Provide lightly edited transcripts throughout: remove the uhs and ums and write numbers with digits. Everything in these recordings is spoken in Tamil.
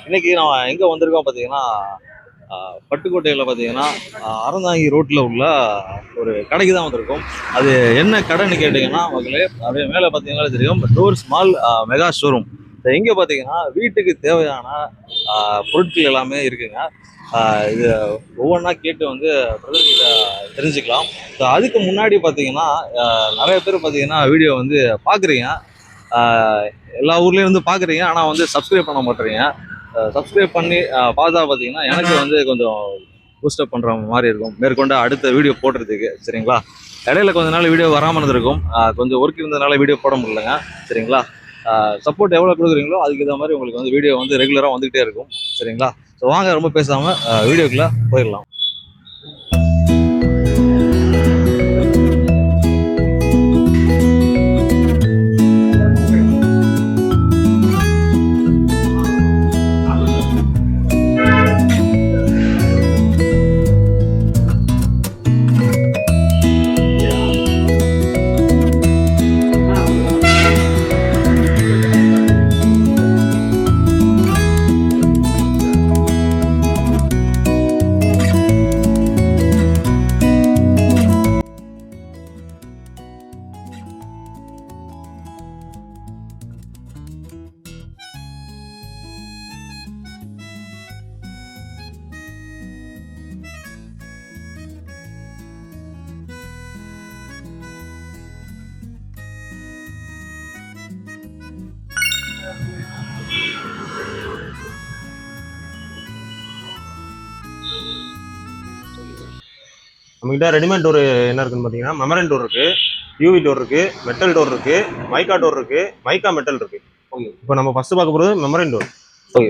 இன்னைக்கு நான் எங்கே வந்திருக்கோம் பார்த்தீங்கன்னா பட்டுக்கோட்டையில் பார்த்தீங்கன்னா அறந்தாங்கி ரோட்டில் உள்ள ஒரு கடைக்கு தான் வந்திருக்கோம். அது என்ன கடைன்னு கேட்டிங்கன்னா மக்களே, அப்படியே மேலே பார்த்தீங்கன்னா தெரியும், டோர் ஸ்மால் மெகா ஷோரூம். எங்கே பார்த்தீங்கன்னா வீட்டுக்கு தேவையான பொருட்கள் எல்லாமே இருக்குங்க. இது ஒவ்வொன்றா கேட்டு வந்து பிரதர் கிட்ட தெரிஞ்சுக்கலாம். ஸோ அதுக்கு முன்னாடி பார்த்தீங்கன்னா நிறைய பேர் பார்த்தீங்கன்னா வீடியோ வந்து பார்க்குறீங்க, எல்லா ஊர்லேயும் வந்து பார்க்குறீங்க, ஆனால் வந்து சப்ஸ்கிரைப் பண்ண மாட்டேறீங்க. சப்ஸ்கிரைப் பண்ணி பார்த்தா பார்த்தீங்கன்னா எனக்கு வந்து கொஞ்சம் பூஸ்டப் பண்ணுற மாதிரி இருக்கும் மேற்கொண்டு அடுத்த வீடியோ போடுறதுக்கு. சரிங்களா? இடையில கொஞ்ச நாள் வீடியோ வராமல் இருந்திருக்கும், கொஞ்சம் ஒர்க் இருந்ததுனால வீடியோ போட முடியலங்க. சரிங்களா? சப்போர்ட் எவ்வளோ கொடுக்குறீங்களோ அதுக்கு ஏற்ற மாதிரி உங்களுக்கு வந்து வீடியோ வந்து ரெகுலராக வந்துகிட்டே இருக்கும். சரிங்களா? ஸோ வாங்க ரொம்ப பேசாமல் வீடியோக்குள்ளே போயிடலாம். நம்மகிட்ட ரெடிமேட் டோர் என்ன இருக்குன்னு பார்த்தீங்கன்னா, மெமரன் டோர் இருக்கு, யூவி டோர் இருக்கு, மெட்டல் டோர் இருக்கு, மைக்கா டோர் இருக்கு, மைக்கா மெட்டல் இருக்கு. இப்போ நம்ம ஃபர்ஸ்ட் பார்க்க போகிறது மெமரன் டோர். ஓகே.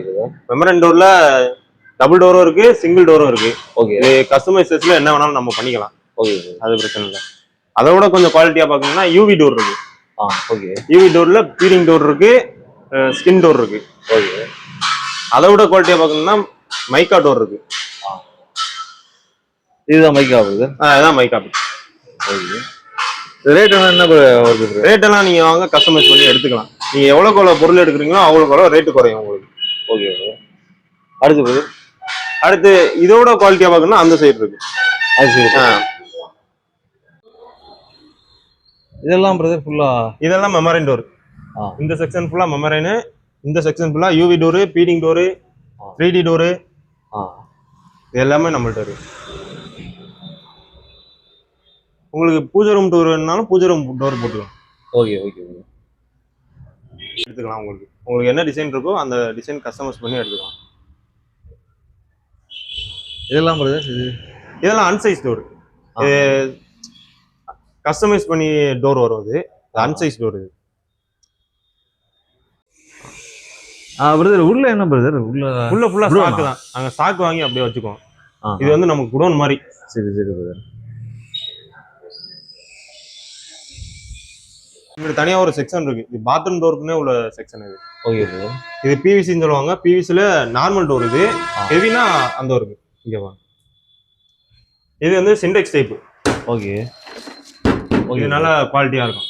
மெமரன் டோர்ல டபுள் டோரும் இருக்கு, சிங்கிள் டோரும் இருக்கு. ஓகே. இது கஸ்டமைசேஷன்ல என்ன வேணாலும் நம்ம பண்ணிக்கலாம். ஓகே, அது பிரச்சனை இல்லை. அதோட கொஞ்சம் குவாலிட்டியா பார்க்கணும்னா யூவி டோர் இருக்கு. ஓகே. யூவி டோர்ல பீலிங் டோர் இருக்கு, ஸ்கின் டோர் இருக்கு. ஓகே. அதை விட குவாலிட்டியா பார்க்கணும்னா மைக்கா டோர் இருக்கு. இதுதான் மைக்கா ஆகுது. இதுதான் மைக்கா. ஓகே. ரேட் என்ன வருது? ரேட் எல்லாம் நீங்க வாங்க கஸ்டமைஸ் பண்ணி எடுத்துக்கலாம். நீங்க எவ்வளவுக்கு எவ்வளவு பொருள் எடுக்கிறீங்களோ அவ்வளோக்கு எவ்வளோ ரேட்டு குறையும் உங்களுக்கு. ஓகே. அடுத்து இதோட குவாலிட்டியா பார்க்கணும்னா அந்த சைடு இருக்கு. அது சரி. இதெல்லாம் பிரதர் ஃபுல்லா இதெல்லாம் மெமரைன் டோர். இந்த செக்ஷன் ஃபுல்லா மெமரைனு, இந்த செக்ஷன் ஃபுல்லா UV door, feeding door, 3D door, இது எல்லாமே நம்மள்ட்ட இருக்கு. உங்களுக்கு பூஜை ரூம் டோர் வேணும்னாலும் பூஜை ரூம் டோர் போட்டுக்கலாம். ஓகே. எடுத்துக்கலாம். உங்களுக்கு என்ன டிசைன் இருக்கோ அந்த டிசைன் கஸ்டமைஸ் பண்ணி எடுத்துக்கலாம். இதெல்லாம் பிரதர் இதெல்லாம் அன்சைஸ் டோர். இது கஸ்டமைஸ் பண்ணி டோர் வரும். இது அன்சைஸ் டோர். இது பிரதர் உள்ள என்ன பிரதர்? உள்ள ஃபுல்லா ஸ்டாக் தான். நாங்க ஸ்டாக் வாங்கி அப்படியே வச்சுக்குவோம். இது வந்து நமக்கு குடோன் மாதிரி. சரி பிரதர். இங்க தனியா ஒரு செக்ஷன் இருக்கு. இது பாத்ரூம் டோருக்குன்னே உள்ள செக்ஷன் இது. ஓகே. இது பிவிசின்னு சொல்லுவாங்க. பிவிசில நார்மல் டோர். இது ஹெவினா அந்த இருக்கு. இங்க வா. இது வந்து சிண்டெக்ஸ் டைப். ஓகே. இது நல்ல குவாலிட்டியா இருக்கும்.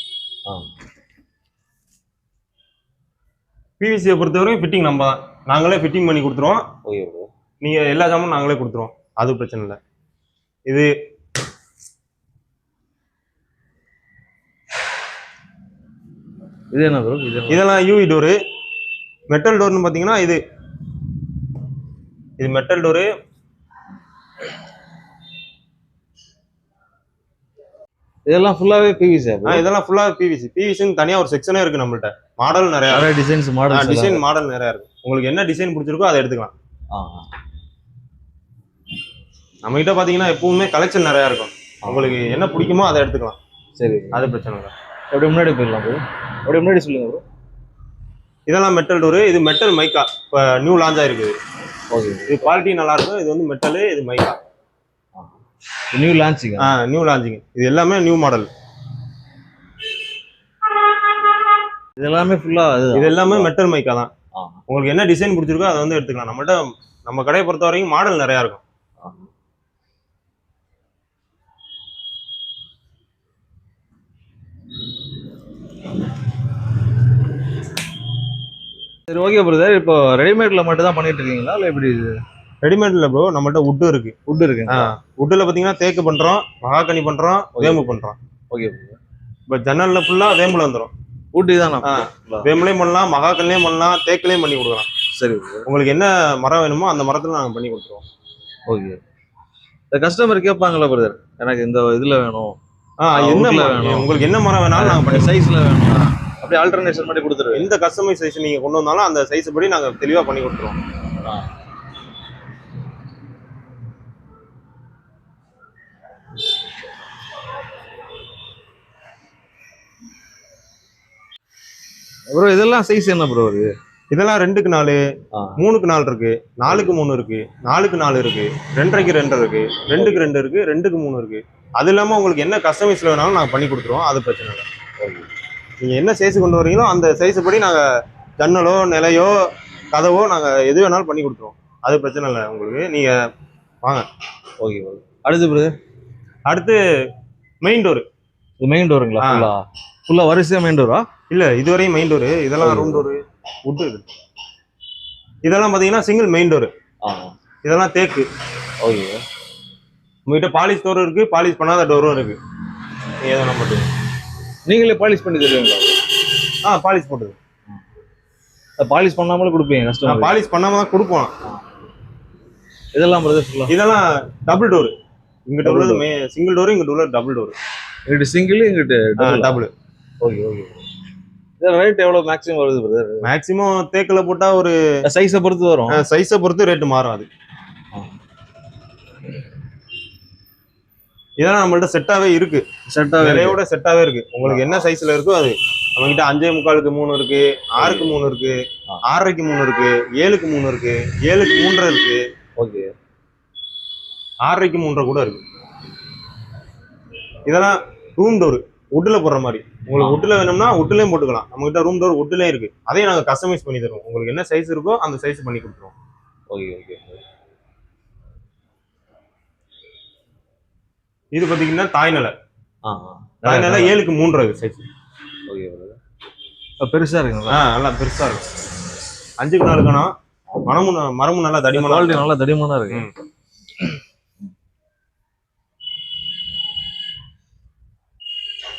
பிவிசியை பொறுத்தவரைக்கும் ஃபிட்டிங் நம்ம தான். நாங்களே ஃபிட்டிங் பண்ணி கொடுத்துருவோம். ஓகே. நீங்க எல்லா ஜாமும் நாங்களே கொடுத்துருவோம். அது பிரச்சனை இல்லை. இது என்ன ப்ரோ? இதெல்லாம் யூவி டோரு. மெட்டல் டோர்னு பார்த்தீங்கன்னா இது மெட்டல் டோரு. இதெல்லாம் ஃபுல்லாவே பிவிசி. இதெல்லாம் ஃபுல்லா பிவிசி. பிவிசின்னு தனியா ஒரு செக்ஷனே இருக்கு நம்மள்ட்ட. மாடல் நிறைய டிசைன்ஸ் மாடல் நிறைய இருக்கு. உங்களுக்கு என்ன டிசைன் பிடிச்சிருக்கோ அதை எடுத்துக்கலாம். நம்ம கிட்ட பாத்தீங்கன்னா எப்பவுமே கலெக்ஷன் நிறைய இருக்கும். உங்களுக்கு என்ன பிடிக்குமோ அதை எடுத்துக்கலாம். சரி, அது பிரச்சனை இல்லை. அப்படியே முன்னாடி போயிடலாம் ப்ரோ. அப்படியே முன்னாடி சொல்லுங்க ப்ரோ. இதெல்லாம் மெட்டல் டோரு. இது மெட்டல் மைக்கா. இப்போ நியூ லான்ச் ஆயிருக்குது. ஓகே. இது குவாலிட்டி நல்லா இருக்கும். இது வந்து மெட்டலு, இது mica. New launching. New launching. இது எல்லாமே நியூ மாடல். இது எல்லாமே ஃபுல்லா இது எல்லாமே மெட்டல் மைக்கா தான். உங்களுக்கு என்ன டிசைன் பிடிச்சிருக்கோ அதை வந்து எடுத்துக்கலாம். நம்மள்ட்ட நம்ம கடையை பொறுத்த வரைக்கும் மாடல் நிறையா இருக்கும். சரி ஓகே பிரதர். இப்போ ரெடிமேட்ல மட்டும் தான் பண்ணிட்டு இருக்கீங்களா இல்லை எப்படி இது? ரெடிமேட்ல ப்ரோ நம்மள்ட்ட வுட்டு இருக்கு. வுட் இருக்கு. வுட்டுல பாத்தீங்கன்னா தேக்கு பண்றோம், மகாகனி பண்றோம், வேம்பு பண்றோம். ஓகே. இப்ப ஜன்னல்ல ஃபுல்லா வேம்புல வந்துடும். ஊட்டி தான். வேம்புலையும் பண்ணலாம், மகாகனிலையும் பண்ணலாம், தேக்குலையும் பண்ணி கொடுக்கலாம். சரி. உங்களுக்கு என்ன மரம் வேணுமோ அந்த மரத்துல நாங்க பண்ணி கொடுத்துருவோம். ஓகே. இந்த கஸ்டமர் கேட்பாங்களா பிரதர், எனக்கு இந்த இதுல வேணும், என்ன வேணும், உங்களுக்கு என்ன மரம் வேணாலும் நாங்க பண்ணி சைஸ்ல வேணும், அப்படியே ஆல்டர்னேஷன் பண்ணி கொடுத்துருவோம். எந்த கஸ்டமைஸ் சைஸ் நீங்க கொண்டு வந்தாலும் அந்த சைஸ் படி நாங்க தெளிவா பண்ணி கொடுத்துருவோம். ப்ரோ இதெல்லாம் சைஸ் என்ன ப்ரோ இது? இதெல்லாம் 2க்கு 4, 3க்கு 4 இருக்கு, 4க்கு 3 இருக்கு, 4க்கு 4 இருக்கு, 2.5க்கு 2 இருக்கு, 2க்கு 2 இருக்கு, 2க்கு 3 இருக்கு. அது இல்லாம உங்களுக்கு என்ன கஸ்டமைஸ்ல வேணாலும் நாங்க பண்ணி கொடுத்துருவோம். அது பிரச்சனை இல்லை. நீங்க என்ன சைஸ் கொண்டு வரீங்களோ அந்த சைஸ் படி நாங்க ஜன்னலோ நிலையோ கதவோ நாங்க எது வேணாலும் பண்ணி கொடுத்துருவோம். அது பிரச்சனை இல்லை உங்களுக்கு. நீங்க வாங்க. ஓகே. அடுத்து பிரதர், அடுத்து மெயின் டோர். இது மெயின் டோருங்களா? ஃபுல்லா வரிசையா மெயின் டோரா? இல்ல இதுவரையும் மெயின் டோரு. இதெல்லாம் ரூம் டோரு, வுட்டு. இதெல்லாம் பாத்தீங்கன்னா சிங்கிள் மெயின் டோரு. இதெல்லாம் தேக்கு. ஓகே. உங்ககிட்ட பாலிஷ் டோரும் இருக்கு, பாலிஷ் பண்ணாத டோரும் இருக்கு. நீங்க எதனா மட்டும் நீங்களே பாலிஷ் பண்ணி தருவீங்களா? பாலிஷ் போட்டுது. பாலிஷ் பண்ணாமலே கொடுப்பீங்க கஸ்டமர்? பாலிஷ் பண்ணாம தான் கொடுப்போம். இதெல்லாம் பிரதர் இதெல்லாம் டபுள் டோர். இங்கிட்ட உள்ளது சிங்கிள் டோர், இங்கிட்ட உள்ள டபுள் டோர். இங்கிட்ட சிங்கிள், இங்கிட்ட டபுள். Okay okay. இதோட ரேட் எவ்வளவு மேக்ஸிமம் வருது பிரதர்? மேக்ஸிமம் தேக்குல போட்டா ஒரு சைஸை பொறுத்து வரும். சைஸை பொறுத்து ரேட் மாறும். அது இதெல்லாம் நம்மள்ட்ட செட்டாவே இருக்கு. விலையோட செட்டாவே இருக்கு. உங்களுக்கு என்ன சைஸ்ல இருக்கோ அது. நம்ம கிட்ட 5.25க்கு 3 இருக்கு, 6க்கு 3 இருக்கு, 6.5க்கு 3 இருக்கு, 7க்கு 3 இருக்கு, 7க்கு 3 இருக்கு. ஓகே. 6.5க்கு 3 கூட இருக்கு. இதெல்லாம் ரூம் டோர், வுட்ல போடுற மாதிரி. உங்களுக்கு வுட்ல வேணும்னா வுட்லயும் போட்டுக்கலாம். நம்ம கிட்ட ரூம் டோர் வுட்லயும் இருக்கு. அதையும் நாங்க கஸ்டமைஸ் பண்ணி தருவோம். உங்களுக்கு என்ன சைஸ் இருக்கோ அந்த சைஸ் பண்ணி கொடுத்துருவோம். Okay okay. இது பாத்தீங்கன்னா தாய்நிலை. தாய்நிலை 7க்கு 3 சைஸ். ஓகே. பெருசா இருக்குங்களா? நல்லா பெருசா இருக்கும். 5க்கு 4 கணம். மரமும் நல்லா தடிமனா, நல்லா தடிமனா இருக்கு.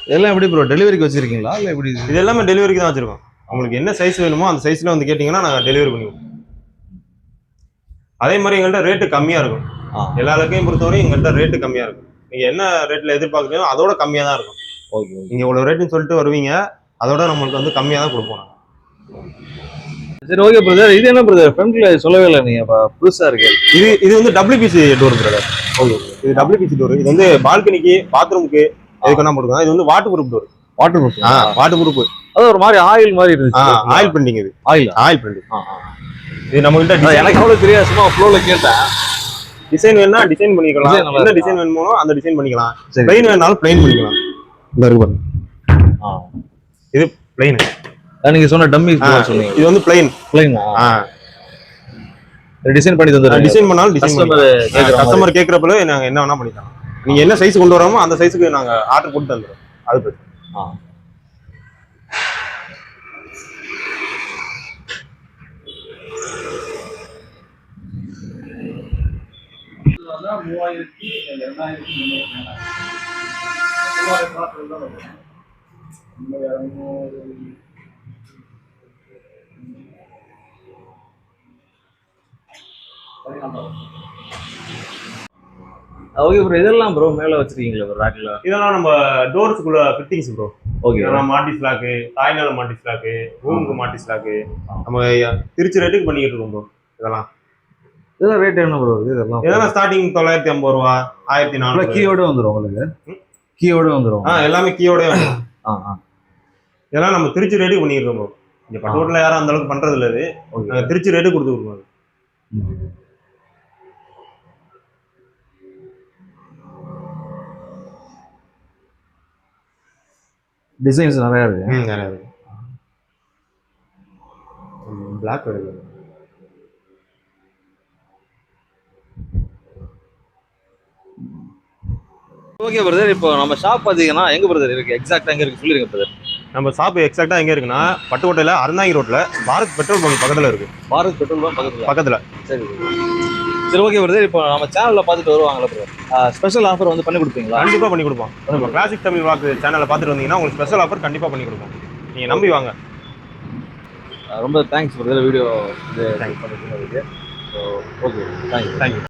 இதெல்லாம் எப்படி ப்ரோ டெலிவரிக்கு வச்சிருக்கீங்களா இல்லை எப்படி? இது எல்லாமே டெலிவரிக்கு தான் வச்சிருக்கோம். உங்களுக்கு என்ன சைஸ் வேணுமோ அந்த சைஸ்ல வந்து கேட்டீங்கன்னா நாங்க டெலிவரி பண்ணுவோம். அதே மாதிரி எங்கள்கிட்ட ரேட்டு கம்மியா இருக்கும். எல்லா இடத்தையும் பொறுத்தவரை எங்கள்கிட்ட ரேட்டு கம்மியா இருக்கும். நீங்க என்ன ரேட்ல எதிர்பார்க்குறீங்களோ அதோட கம்மியா தான் இருக்கும். ஓகே. நீங்க இவ்வளவு ரேட்டுன்னு சொல்லிட்டு வருவீங்க, அதோட நம்மளுக்கு வந்து கம்மியா தான் கொடுப்போம். சரி ஓகே பிரதர். இது என்ன பிரதர் ஃப்ரண்ட்ல சொல்லவே இல்லை நீங்க, புதுசா இருக்கு. இது வந்து WPC டோர் பிரதர். ஓகே. இது WPC டோர். இது வந்து பால்கனிக்கு, பாத்ரூமுக்கு எதுக்கு என்ன போட்டுருக்காங்க. இது வந்து water proof door. Water proof. Water proof. அது ஒரு மாதிரி ஆயில் மாதிரி இருந்துச்சு. Oil printing. இது ஆயில் பிரிண்டிங். இது நம்ம கிட்ட எனக்கு அவ்வளவு தெரியாது, சும்மா ஃப்ளோல கேட்டேன். டிசைன் வேணா டிசைன் பண்ணிக்கலாம். என்ன டிசைன் வேணுமோ அந்த டிசைன் பண்ணிக்கலாம். பிளைன் வேணாலும் பிளைன் பண்ணிக்கலாம். இந்த இருக்கு பாருங்க. இது பிளைன். நீங்க சொன்ன டம்மி சொன்னீங்க. இது வந்து பிளைன். டிசைன் பண்ணி தந்துறேன். டிசைன் பண்ணாலும் கஸ்டமர் கேக்குறப்பல நாங்க என்ன வேணா பண்ணிக்கலாம். நீங்க என்ன சைஸ் கொண்டு வரோமோ அந்த சைஸ்க்கு நாங்க ஆர்டர் போட்டு தந்துறோம். அது பிரச்சனை. Okay bro. இதெல்லாம் ப்ரோ மேல வச்சிருக்கீங்களா ப்ரோ ராக்ல? இதெல்லாம் நம்ம டோர்ஸ்க்குள்ள ஃபிட்டிங்ஸ் ப்ரோ. ஓகே. இதெல்லாம் மாட்டி ஸ்லாக்கு, தாய்நிலை மாட்டி ஸ்லாக்கு, ரூமுக்கு மாட்டி ஸ்லாக்கு நம்ம திருச்சி ரேட்டுக்கு பண்ணிக்கிட்டு இருக்கோம் ப்ரோ. இதெல்லாம் ரேட் என்ன ப்ரோ? இதெல்லாம் ஸ்டார்டிங் 950 ரூபா, 1400. கீயோட வந்துரும் உங்களுக்கு? கீயோட வந்துரும். எல்லாமே கீயோட வந்துரும். இதெல்லாம் நம்ம திருச்சி ரேட்டுக்கு பண்ணிக்கிட்டு இருக்கோம் ப்ரோ. இங்க பட்டோட்ல யாரும் அந்த அளவுக்கு பண்றது இல்ல. இது திருச்சி ரேட்டு கொடுத்து கொடுக்கணும். டிசைன்ஸ் நிறைய இருக்கு. நிறைய இருக்கு. பிளாக் இருக்கு. Okay brother. இப்போ நம்ம ஷாப் பாத்தீங்கன்னா எங்க பிரதர் இருக்கு? எக்ஸாக்ட்டா எங்க இருக்கு சொல்லிருங்க பிரதர். நம்ம ஷாப் எக்ஸாக்டா எங்க இருக்குன்னா பட்டுக்கோட்டையில அறந்தாங்கி ரோட்ல பாரத் பெட்ரோல் பங்க் பக்கத்துல இருக்கு. பாரத் பெட்ரோல் பங்க் பக்கத்துல. பக்கத்துல. சரி சரி ஓகே பிரதர். இப்போ நம்ம சேனல்ல பார்த்துட்டு வருவாங்கல்ல பிரதர், ஸ்பெஷல் ஆஃபர் வந்து பண்ணி கொடுப்பீங்களா? கண்டிப்பா பண்ணி கொடுப்போம். நம்ம கிளாசிக் தமிழ் வாக்கு சேனலை பார்த்துட்டு வந்தீங்கன்னா உங்களுக்கு ஸ்பெஷல் ஆஃபர் கண்டிப்பா பண்ணி கொடுப்போம். நீங்க நம்பி வாங்க. ரொம்ப தேங்க்ஸ் பிரதர் வீடியோ இது பண்ணி சொன்னதுக்கு. Okay thank you.